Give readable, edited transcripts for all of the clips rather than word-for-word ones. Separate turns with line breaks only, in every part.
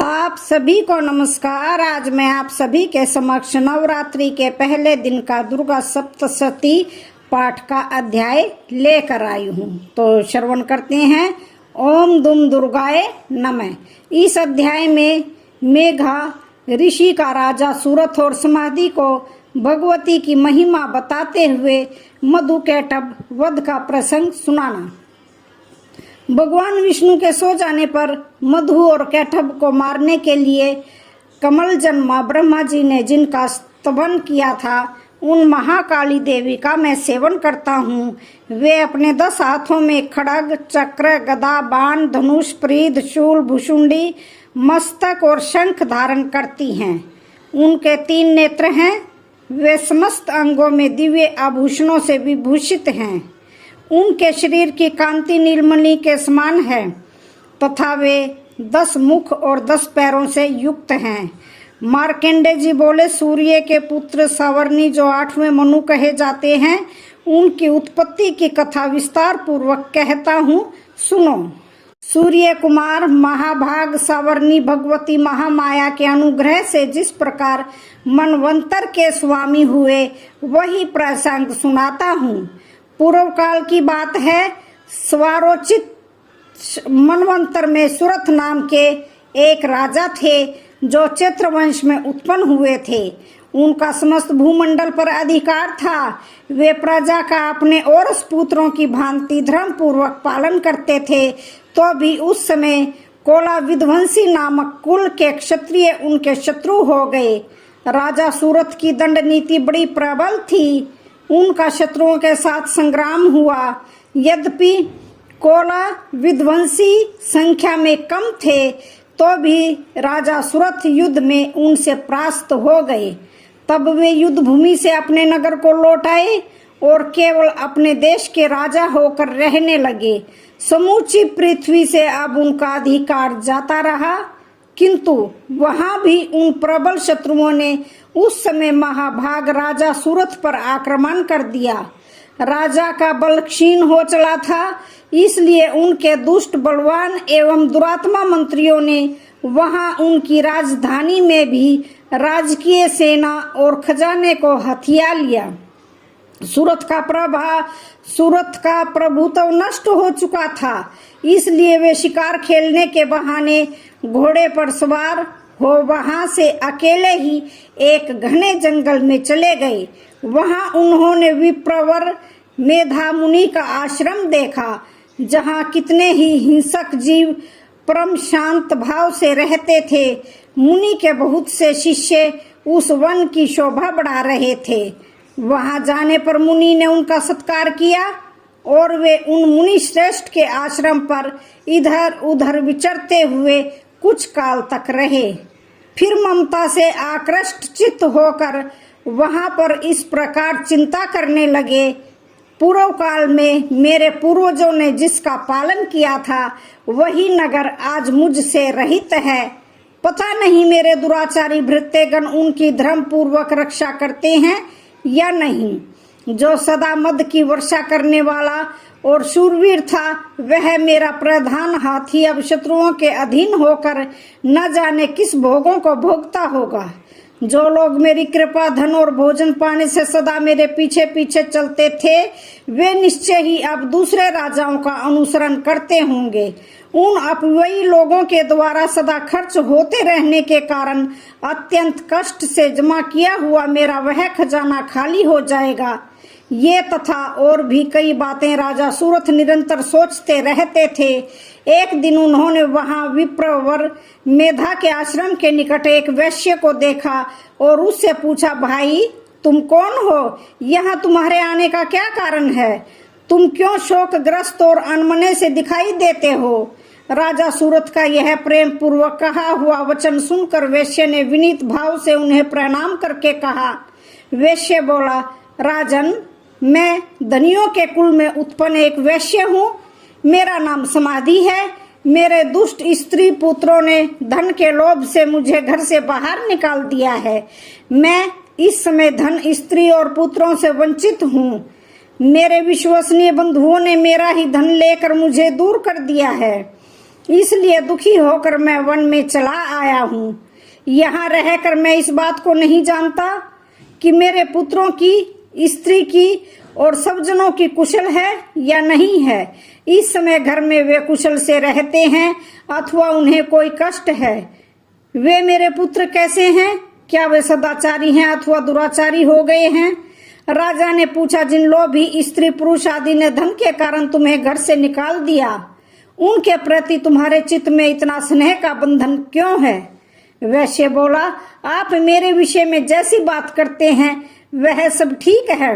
आप सभी को नमस्कार। आज मैं आप सभी के समक्ष नवरात्रि के पहले दिन का दुर्गा सप्तशती पाठ का अध्याय लेकर आई हूँ। तो श्रवण करते हैं। ओम दुम दुर्गाए नमः। इस अध्याय में मेघा ऋषि का राजा सूरत और समाधि को भगवती की महिमा बताते हुए मधुकैटभ वध का प्रसंग सुनाना। भगवान विष्णु के सो जाने पर मधु और कैटभ को मारने के लिए कमल जन्मा ब्रह्मा जी ने जिनका स्तवन किया था, उन महाकाली देवी का मैं सेवन करता हूँ। वे अपने 10 हाथों में खड्ग, चक्र, गदा, बाण, धनुष, प्रीद, शूल, भुशुंडी, मस्तक और शंख धारण करती हैं। उनके 3 नेत्र हैं। वे समस्त अंगों में दिव्य आभूषणों से विभूषित हैं। उनके शरीर की कांति नीलमणि के समान है तथा वे 10 मुख और 10 पैरों से युक्त हैं। मार्कंडे जी बोले, सूर्य के पुत्र सावर्णी जो 8वें मनु कहे जाते हैं, उनकी उत्पत्ति की कथा विस्तार पूर्वक कहता हूँ, सुनो। सूर्य कुमार महाभाग सावर्णी भगवती महामाया के अनुग्रह से जिस प्रकार मनवंतर के स्वामी हुए, वही प्रसंग सुनाता हूँ। पूर्व काल की बात है। स्वारोचित मनवंतर में सुरथ नाम के एक राजा थे जो चैत्र वंश में उत्पन्न हुए थे। उनका समस्त भूमंडल पर अधिकार था। वे प्रजा का अपने और पुत्रों की भांति धर्म पूर्वक पालन करते थे। तो भी उस समय कोला विध्वंसी नामक कुल के क्षत्रिय उनके शत्रु हो गए। राजा सूरत की दंड नीति बड़ी प्रबल थी। उनका शत्रुओं के साथ संग्राम हुआ। यद्यपि कोला विध्वंसी संख्या में कम थे, तो भी राजा सूरत युद्ध में उनसे परास्त हो गए। तब वे युद्ध भूमि से अपने नगर को लौट आए और केवल अपने देश के राजा होकर रहने लगे। समूची पृथ्वी से अब उनका अधिकार जाता रहा, किंतु वहां भी उन प्रबल शत्रुओं ने उस समय महाभाग राजा सूरत पर आक्रमण कर दिया। राजा का बल क्षीण हो चला था, इसलिए उनके दुष्ट बलवान एवं दुरात्मा मंत्रियों ने वहां उनकी राजधानी में भी राजकीय सेना और खजाने को हथिया लिया। सूरत का प्रभुत्व नष्ट हो चुका था, इसलिए वे शिकार खेलने के बहाने घोड़े पर सवार हो वहां से अकेले ही एक घने जंगल में चले गए। वहां उन्होंने विप्रवर मेधा मुनि का आश्रम देखा, जहां कितने ही हिंसक जीव परम शांत भाव से रहते थे। मुनि के बहुत से शिष्य उस वन की शोभा बढ़ा रहे थे। वहां जाने पर मुनि ने उनका सत्कार किया और वे उन मुनि श्रेष्ठ के आश्रम पर इधर उधर विचरते हुए कुछ काल तक रहे। फिर ममता से आकृष्ट चित्त होकर वहां पर इस प्रकार चिंता करने लगे, पूर्व काल में मेरे पूर्वजों ने जिसका पालन किया था, वही नगर आज मुझसे रहित है। पता नहीं मेरे दुराचारी भृत्यगण उनकी धर्म पूर्वक रक्षा करते हैं या नहीं। जो सदा मद की वर्षा करने वाला और शूरवीर था, वह मेरा प्रधान हाथी अब शत्रुओं के अधीन होकर न जाने किस भोगों को भोगता होगा। जो लोग मेरी कृपा, धन और भोजन पाने से सदा मेरे पीछे पीछे चलते थे, वे निश्चय ही अब दूसरे राजाओं का अनुसरण करते होंगे। उन अपव्ययी लोगों के द्वारा सदा खर्च होते रहने के कारण अत्यंत कष्ट से जमा किया हुआ मेरा वह खजाना खाली हो जाएगा। ये तथा और भी कई बातें राजा सूरत निरंतर सोचते रहते थे। एक दिन उन्होंने वहां विप्रवर मेधा के आश्रम के निकट एक वैश्य को देखा और उससे पूछा, भाई तुम कौन हो? यहाँ तुम्हारे आने का क्या कारण है? तुम क्यों शोकग्रस्त और अनमने से दिखाई देते हो? राजा सूरत का यह प्रेम पूर्वक कहा हुआ वचन सुनकर वैश्य ने विनीत भाव से उन्हें प्रणाम करके कहा। वैश्य बोला, राजन, मैं धनियों के कुल में उत्पन्न एक वैश्य हूँ। मेरा नाम समाधि है। मेरे दुष्ट स्त्री पुत्रों ने धन के लोभ से मुझे घर से बाहर निकाल दिया है। मैं इस समय धन, स्त्री और पुत्रों से वंचित हूँ। मेरे विश्वसनीय बंधुओं ने मेरा ही धन लेकर मुझे दूर कर दिया है। इसलिए दुखी होकर मैं वन में चला आया हूँ। यहाँ रहकर मैं इस बात को नहीं जानता कि मेरे पुत्रों की, स्त्री की और सब जनों की कुशल है या नहीं है। इस समय घर में वे कुशल से रहते हैं अथवा उन्हें कोई कष्ट है। वे मेरे पुत्र कैसे हैं? क्या वे सदाचारी हैं अथवा दुराचारी हो गए हैं? राजा ने पूछा, जिन लोभी स्त्री पुरुष आदि ने धन के कारण तुम्हें घर से निकाल दिया, उनके प्रति तुम्हारे चित्त में इतना स्नेह का बंधन क्यों है? वैश्य बोला, आप मेरे विषय में जैसी बात करते हैं वह सब ठीक है,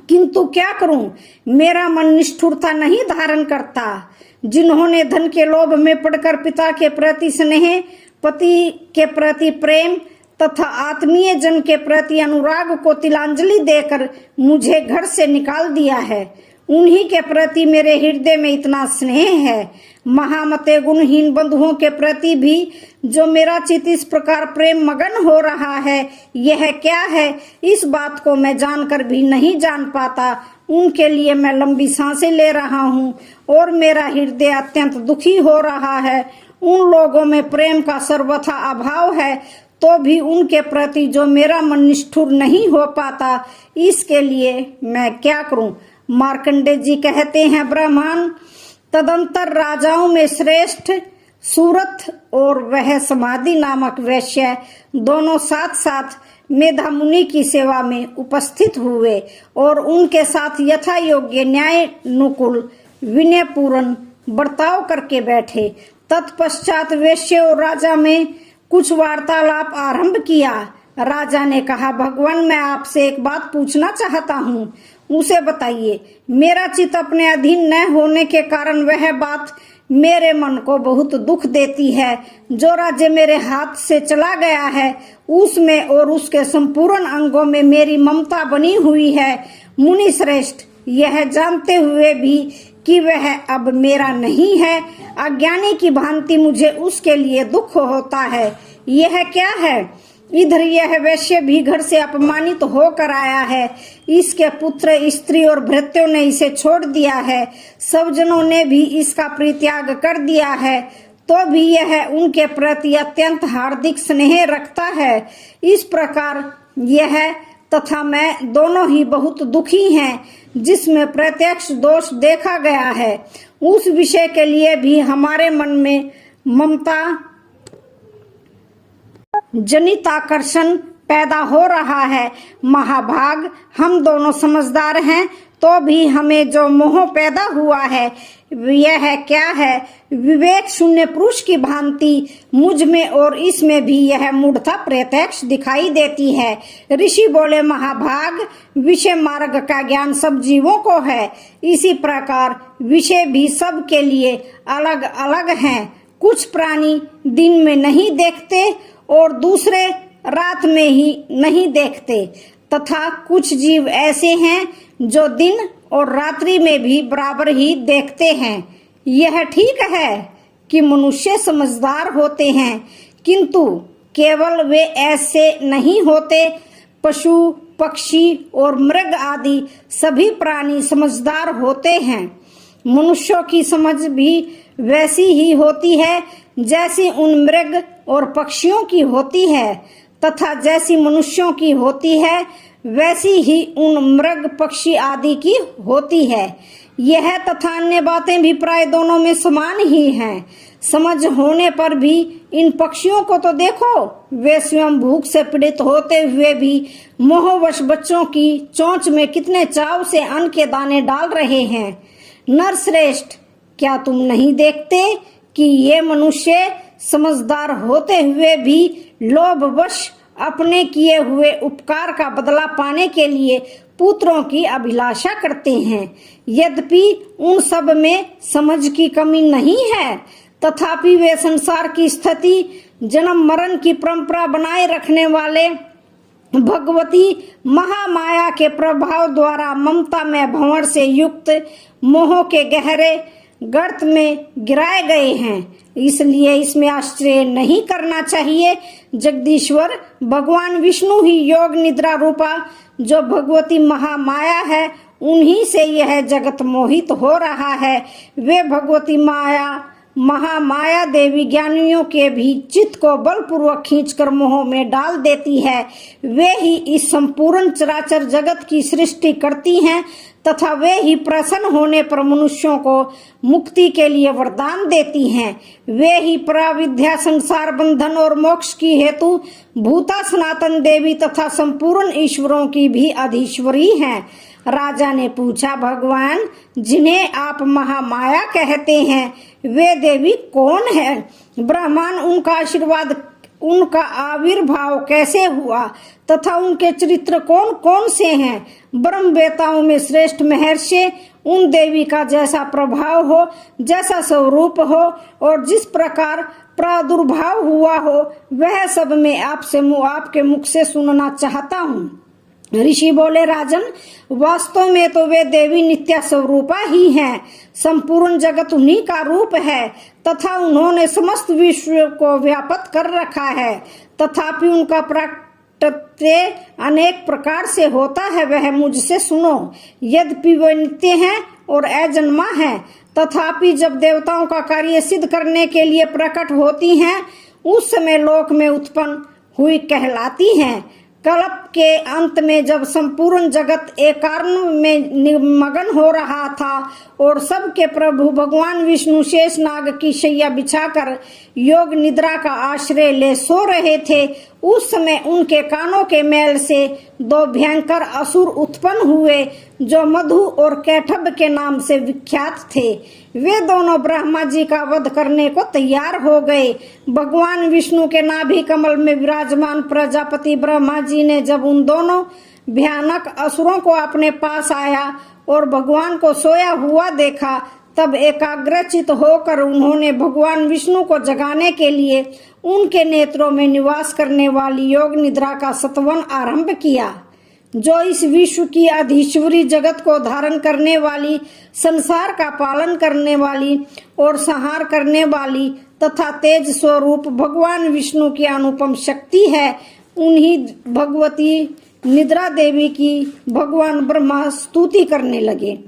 किंतु क्या करूं, मेरा मन निष्ठुरता नहीं धारण करता। जिन्होंने धन के लोभ में पड़कर पिता के प्रति स्नेह, पति के प्रति प्रेम तथा आत्मीय जन के प्रति अनुराग को तिलांजलि देकर मुझे घर से निकाल दिया है, उन्हीं के प्रति मेरे हृदय में इतना स्नेह है। महामते गुणहीन बंधुओं के प्रति भी जो मेरा चित्त इस प्रकार प्रेम मगन हो रहा है, यह क्या है? इस बात को मैं जानकर भी नहीं जान पाता। उनके लिए मैं लंबी सांसें ले रहा हूँ और मेरा हृदय अत्यंत दुखी हो रहा है। उन लोगों में प्रेम का सर्वथा अभाव है, तो भी उनके प्रति जो मेरा मन निष्ठुर नहीं हो पाता, इसके लिए मैं क्या करूं? मार्कंडे जी कहते हैं, ब्रह्मांड तदंतर राजाओं में श्रेष्ठ सूरथ और वह समाधि नामक वैश्य दोनों साथ साथ मेधा मुनि की सेवा में उपस्थित हुए और उनके साथ यथा योग्य न्यायानुकूल विनय पूर्ण बर्ताव करके बैठे। तत्पश्चात वैश्य और राजा में कुछ वार्तालाप आरंभ किया। राजा ने कहा, भगवान, मैं आपसे एक बात पूछना चाहता हूँ, उसे बताइए। मेरा चित्त अपने अधीन न होने के कारण वह बात मेरे मन को बहुत दुख देती है। जो राज्य मेरे हाथ से चला गया है, उसमें और उसके संपूर्ण अंगों में मेरी ममता बनी हुई है। मुनि श्रेष्ठ, यह जानते हुए भी कि वह अब मेरा नहीं है, अज्ञानी की भांति मुझे उसके लिए दुख होता है। यह क्या है? इधर यह वैश्य भी घर से अपमानित होकर आया है, इसके पुत्र, स्त्री और भृत्यों ने इसे छोड़ दिया है, सब जनों ने भी इसका परित्याग कर दिया है, तो भी यह उनके प्रति अत्यंत हार्दिक स्नेह रखता है। इस प्रकार यह तथा मैं दोनों ही बहुत दुखी हैं। जिसमें प्रत्यक्ष दोष देखा गया है, उस विषय के लिए भी हमारे मन में ममता जनित आकर्षण पैदा हो रहा है। महाभाग, हम दोनों समझदार हैं, तो भी हमें जो मोह पैदा हुआ है यह क्या है? विवेक शून्य पुरुष की भांति मुझ में और इसमें भी यह मूढ़ता प्रत्यक्ष दिखाई देती है। ऋषि बोले, महाभाग, विषय मार्ग का ज्ञान सब जीवों को है, इसी प्रकार विषय भी सब के लिए अलग अलग हैं। कुछ प्राणी दिन में नहीं देखते और दूसरे रात में ही नहीं देखते, तथा कुछ जीव ऐसे हैं जो दिन और रात्रि में भी बराबर ही देखते हैं। यह ठीक है कि मनुष्य समझदार होते हैं, किंतु केवल वे ऐसे नहीं होते। पशु, पक्षी और मृग आदि सभी प्राणी समझदार होते हैं। मनुष्यों की समझ भी वैसी ही होती है जैसी उन मृग और पक्षियों की होती है, तथा जैसी मनुष्यों की होती है वैसी ही उन मृग, पक्षी आदि की होती है। यह तथा अन्य बातें भी प्राय दोनों में समान ही हैं। समझ होने पर भी इन पक्षियों को तो देखो, वे स्वयं भूख से पीड़ित होते हुए भी मोहवश बच्चों की चोंच में कितने चाव से अन्न के दाने डाल रहे हैं। नरश्रेष्ठ, क्या तुम नहीं देखते कि ये मनुष्य समझदार होते हुए भी लोभवश अपने किए हुए उपकार का बदला पाने के लिए पुत्रों की अभिलाषा करते हैं? यद्यपि उन सब में समझ की कमी नहीं है, तथापि वे संसार की स्थिति, जन्म मरण की परंपरा बनाए रखने वाले भगवती महामाया के प्रभाव द्वारा ममता में भंवर से युक्त मोह के गहरे गर्त में गिराए गए हैं। इसलिए इसमें आश्चर्य नहीं करना चाहिए। जगदीश्वर भगवान विष्णु ही योग निद्रा रूपा जो भगवती महामाया है, उन्हीं से यह जगत मोहित हो रहा है। वे भगवती माया महामाया देवी ज्ञानियों के भी चित्त को बलपूर्वक खींचकर मोह में डाल देती है। वे ही इस संपूर्ण चराचर जगत की सृष्टि करती हैं तथा वे ही प्रसन्न होने पर मनुष्यों को मुक्ति के लिए वरदान देती हैं। वे ही पराविद्या, संसार बंधन और मोक्ष की हेतु भूता सनातन देवी तथा संपूर्ण ईश्वरों की भी अधीश्वरी हैं। राजा ने पूछा, भगवान, जिन्हें आप महामाया कहते हैं वे देवी कौन है? ब्रह्मांड उनका आशीर्वाद, उनका आविर्भाव कैसे हुआ तथा उनके चरित्र कौन कौन से हैं? ब्रह्मवेताओं में श्रेष्ठ महर्षि उन देवी का जैसा प्रभाव हो, जैसा स्वरूप हो और जिस प्रकार प्रादुर्भाव हुआ हो, वह सब मैं आपके मुख से सुनना चाहता हूँ। ऋषि बोले, राजन, वास्तव में तो वे देवी नित्य स्वरूपा ही हैं। संपूर्ण जगत उन्हीं का रूप है तथा उन्होंने समस्त विश्व को व्याप्त कर रखा है। तथापि उनका प्रकटत्व अनेक प्रकार से होता है, वह मुझसे सुनो। यद्यपि वे नित्य हैं और अजन्मा है, तथापि जब देवताओं का कार्य सिद्ध करने के लिए प्रकट होती हैं, उस समय लोक में उत्पन्न हुई कहलाती हैं। कल्प के अंत में जब संपूर्ण जगत एक कारण में निमग्न हो रहा था और सबके प्रभु भगवान विष्णु शेष नाग की शैया बिछाकर योग निद्रा का आश्रय ले सो रहे थे, उस समय उनके कानों के मैल से दो भयंकर असुर उत्पन्न हुए जो मधु और कैठब के नाम से विख्यात थे। वे दोनों ब्रह्मा जी का वध करने को तैयार हो गए। भगवान विष्णु के नाभि कमल में विराजमान प्रजापति ब्रह्मा जी ने जब उन दोनों भयानक असुरों को अपने पास आया और भगवान को सोया हुआ देखा, तब एकाग्रचित होकर उन्होंने भगवान विष्णु को जगाने के लिए उनके नेत्रों में निवास करने वाली योग निद्रा का सतवन आरंभ किया, जो इस विश्व की अधीश्वरी, जगत को धारण करने वाली, संसार का पालन करने वाली और संहार करने वाली तथा तेज स्वरूप भगवान विष्णु की अनुपम शक्ति है। उन्हीं भगवती निद्रा देवी की भगवान ब्रह्मा स्तुति करने लगे।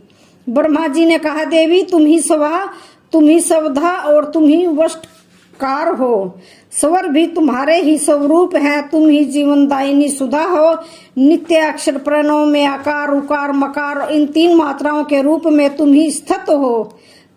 ब्रह्मा जी ने कहा, देवी, तुम ही सवा, तुम ही सवधा और तुम ही वशकार हो। स्वर भी तुम्हारे ही स्वरूप है। तुम ही जीवनदायिनी सुधा हो। नित्य अक्षर प्रणव में आकार, उकार, मकार, इन तीन मात्राओं के रूप में तुम ही स्थित हो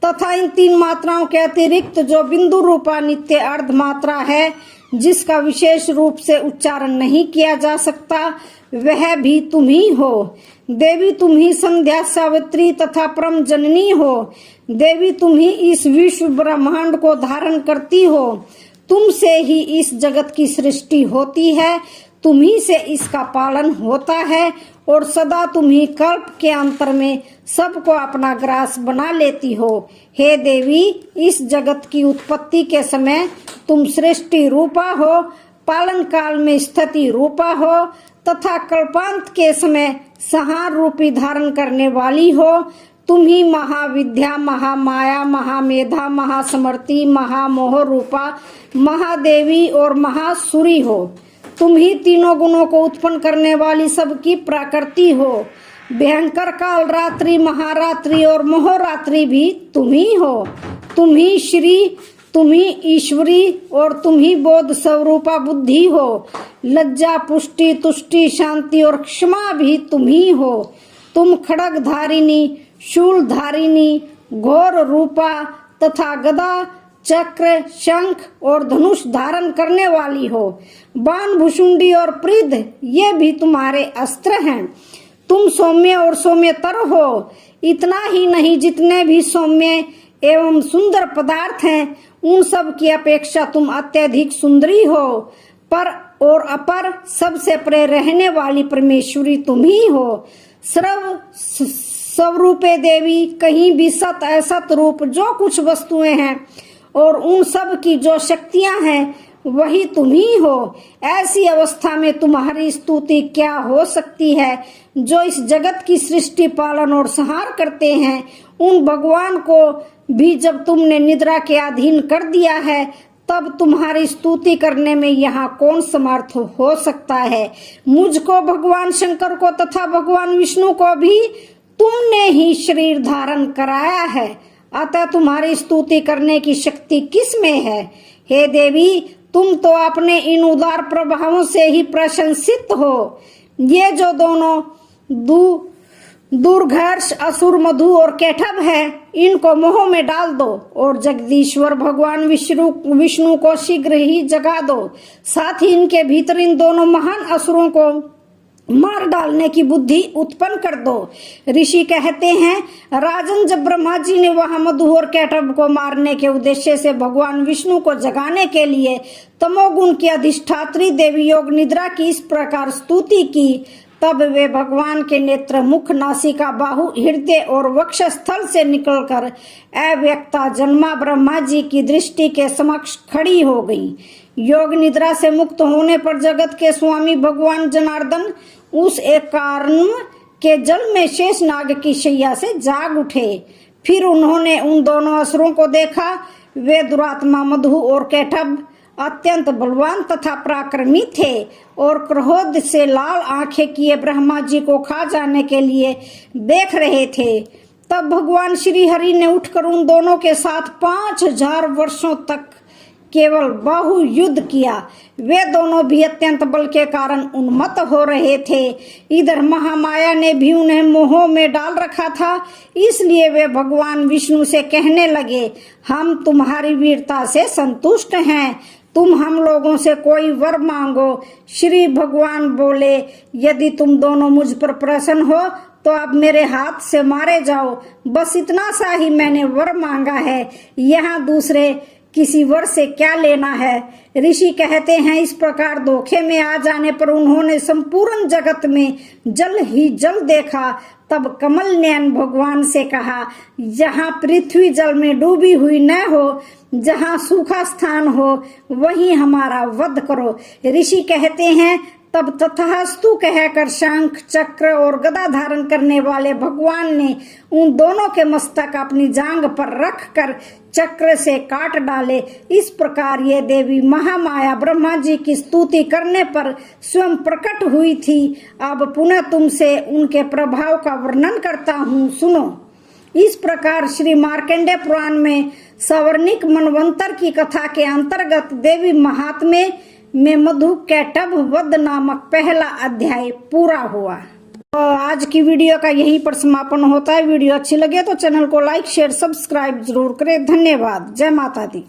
तथा इन तीन मात्राओं के अतिरिक्त जो बिंदु रूपा नित्य अर्ध मात्रा है, जिसका विशेष रूप से उच्चारण नहीं किया जा सकता, वह भी तुम ही हो। देवी, तुम ही संध्या, सावित्री तथा परम जननी हो। देवी, तुम ही इस विश्व ब्रह्मांड को धारण करती हो। तुमसे ही इस जगत की सृष्टि होती है, तुम ही से इसका पालन होता है और सदा तुम ही कल्प के अंतर में सबको अपना ग्रास बना लेती हो। हे देवी, इस जगत की उत्पत्ति के समय तुम सृष्टि रूपा हो, पालन काल में स्थिति रूपा हो तथा कल्पांत के समय संहार रूपी धारण करने वाली हो। तुम ही महाविद्या, महामाया, महामेधा, महासमर्थी, महामोह रूपा महादेवी और महासुरी हो। तुम ही तीनों गुणों को उत्पन्न करने वाली सबकी प्रकृति हो। भयंकर काल रात्रि, महारात्रि और मोहरात्रि भी तुम ही हो। तुम ही श्री, तुम ही ईश्वरी और तुम ही बोध स्वरूपा बुद्धि हो। लज्जा, पुष्टि, तुष्टि, शांति और क्षमा भी तुम ही हो। तुम खड्ग धारिणी, शूल धारिणी, घोर रूपा तथा गदा, चक्र, शंख और धनुष धारण करने वाली हो। बाण, भुषुंडी और प्रिध ये भी तुम्हारे अस्त्र हैं। तुम सौम्य और सौम्यतर हो। इतना ही नहीं, जितने भी सौम्य एवं सुंदर पदार्थ हैं, उन सब की अपेक्षा तुम अत्यधिक सुंदरी हो। पर और अपर, सबसे परे रहने वाली परमेश्वरी तुम ही हो। सर्व स्वरूपे देवी, कहीं भी सत असत रूप जो कुछ वस्तुएं हैं और उन सब की जो शक्तियां हैं, वही तुम ही हो। ऐसी अवस्था में तुम्हारी स्तुति क्या हो सकती है? जो इस जगत की सृष्टि, पालन और संहार करते हैं, उन भगवान को भी जब तुमने निद्रा के अधीन कर दिया है, तब तुम्हारी स्तुति करने में यहाँ कौन समर्थ हो सकता है? मुझको, भगवान शंकर को तथा भगवान विष्णु को भी तुमने ही शरीर धारण कराया है। अतः तुम्हारी स्तुति करने की शक्ति किस में है? हे देवी, तुम तो अपने इन उदार प्रभावों से ही प्रशंसित हो। ये जो दोनों दुर्घर्ष असुर मधु और कैठब है, इनको मोह में डाल दो और जगदीश्वर भगवान विष्णु को शीघ्र ही जगा दो। साथ ही इनके भीतर इन दोनों महान असुरों को मार डालने की बुद्धि उत्पन्न कर दो। ऋषि कहते हैं, राजन, जब ब्रह्मा जी ने वहां मधु और कैटब को मारने के उद्देश्य से भगवान विष्णु को जगाने के लिए तमोगुण की अधिष्ठात्री देवी योग निद्रा की इस प्रकार स्तुति की, तब वे भगवान के नेत्र, मुख, नासिका, बाहु, हृदय और वक्षस्थल से निकलकर अव्यक्ता जन्मा ब्रह्मा जी की दृष्टि के समक्ष खड़ी हो गई। योग निद्रा से मुक्त होने पर जगत के स्वामी भगवान जनार्दन उस एक कारण के जल में शेष नाग की शैया से जाग उठे। फिर उन्होंने उन दोनों असुरों को देखा। वे दुरात्मा मधु और कैटब अत्यंत बलवान तथा पराक्रमी थे और क्रोध से लाल आंखें किए ब्रह्मा जी को खा जाने के लिए देख रहे थे। तब भगवान श्री हरि ने उठकर उन दोनों के साथ 5000 वर्षों तक केवल बाहु युद्ध किया। वे दोनों भी अत्यंत बल के कारण उन्मत्त हो रहे थे। इधर महामाया ने भी उन्हें मोह में डाल रखा था, इसलिए वे भगवान विष्णु से कहने लगे, हम तुम्हारी वीरता से संतुष्ट हैं, तुम हम लोगों से कोई वर मांगो। श्री भगवान बोले, यदि तुम दोनों मुझ पर प्रसन्न हो तो अब मेरे हाथ से मारे जाओ। बस इतना सा ही मैंने वर मांगा है, यहाँ दूसरे किसी वर से क्या लेना है। ऋषि कहते हैं, इस प्रकार धोखे में आ जाने पर उन्होंने संपूर्ण जगत में जल ही जल देखा। तब कमल नयन भगवान से कहा, जहाँ पृथ्वी जल में डूबी हुई न हो, जहाँ सूखा स्थान हो, वहीं हमारा वध करो। ऋषि कहते हैं, तब तथास्तु कहकर शंख, चक्र और गदा धारण करने वाले भगवान ने उन दोनों के मस्तक अपनी जांग पर रखकर चक्र से काट डाले। इस प्रकार ये देवी महामाया ब्रह्मा जी की स्तुति करने पर स्वयं प्रकट हुई थी। अब पुनः तुमसे उनके प्रभाव का वर्णन करता हूँ, सुनो। इस प्रकार श्री मार्कंडेय पुराण में सवर्णिक मनवंतर की कथा के अंतर्गत देवी महात्म्य में मधु कैटभ वध नामक पहला अध्याय पूरा हुआ। तो आज की वीडियो का यहीं पर समापन होता है। वीडियो अच्छी लगे तो चैनल को लाइक, शेयर, सब्सक्राइब जरूर करें। धन्यवाद। जय माता दी।